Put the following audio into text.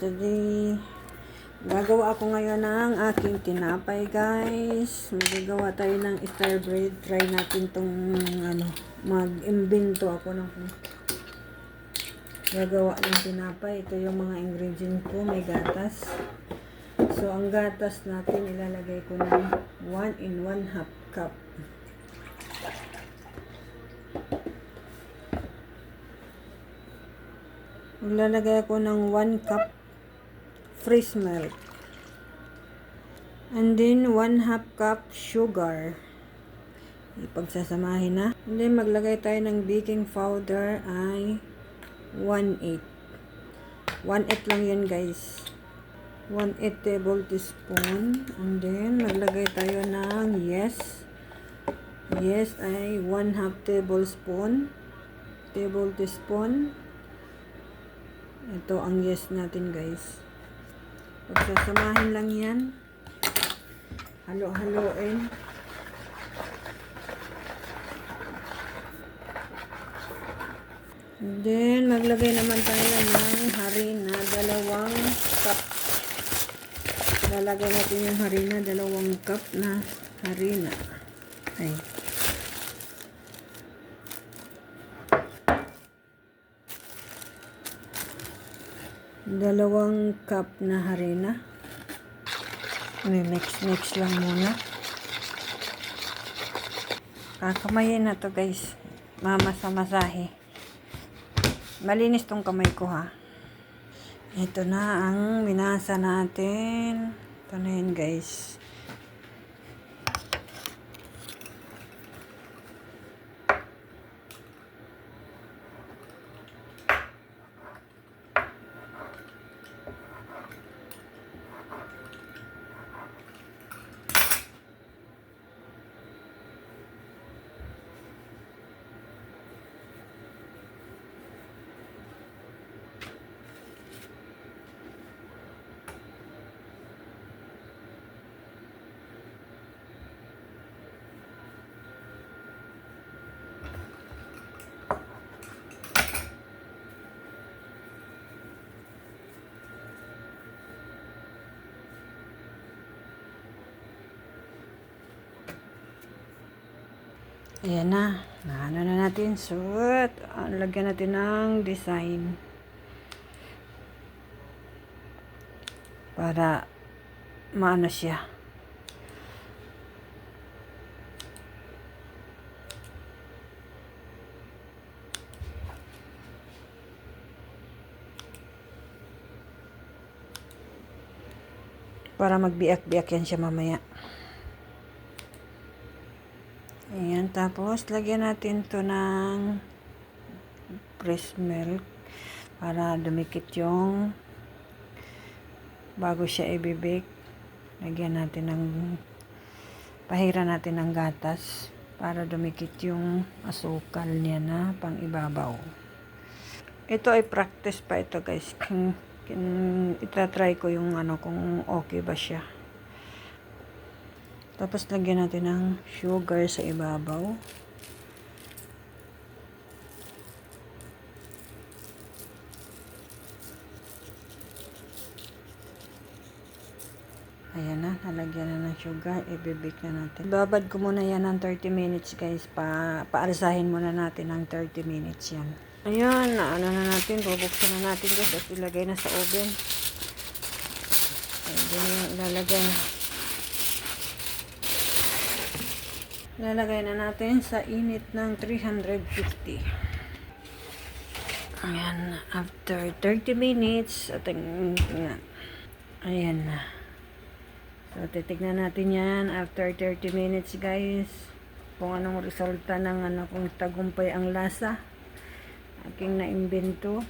today, gagawa ako ngayon ng aking tinapay, guys. Magagawa tayo ng star bread. Try natin tong, mag-imbento ako ng gagawa ng tinapay. Ito yung mga ingredient ko. May gatas. So, ang gatas natin, ilalagay ko ng 1 and 1/2 cup. Maglalagay ako ng 1 cup fresh milk. And then 1/2 cup sugar. Ipagsasamahin na. And then maglagay tayo ng baking powder ay 1/8. 1/8 lang yan, guys. 1/8 tablespoon. And then maglagay tayo ng yes. Yes ay 1/2 tablespoon. Ito ang yes natin, guys. Pagsasamahin lang yan. Halo-haloin. Then, maglagay naman tayo ng harina. 2 cup. Lalagay natin yung harina. 2 cup na harina. Ay. 2 cup na harina. Mix lang muna. Kakamayin na to, guys. Mamasa-masahe. Malinis tong kamay ko, ha. Ito na ang minasa natin. Ito na yun, guys. Ayan na. Ano na natin. Suot. Lagyan natin ng design. Para maano siya. Para magbiak-biak yan siya mamaya. Ayan, tapos lagyan natin to ng fresh milk para dumikit yung bago siya ibibake. Lagyan natin ng pahira natin ng gatas para dumikit yung asukal niya na pang ibabaw. Ito ay practice pa ito, guys. Itatry ko yung kung okay ba siya. Tapos lagyan natin ng sugar sa ibabaw. Ayan na, nalagyan na ng sugar. I-bake na natin. Babad ko muna yan ng 30 minutes, guys. Paalisahin muna natin ng 30 minutes yan. Ayan, ano na natin. Bubuksan na natin, guys. At ilagay na sa oven. Ayan, lalagay na natin sa init ng 350. Ayan, after 30 minutes, ayan na. So, titignan natin yan after 30 minutes, guys. Kung anong resulta ng kung tagumpay ang lasa. Aking naimbento.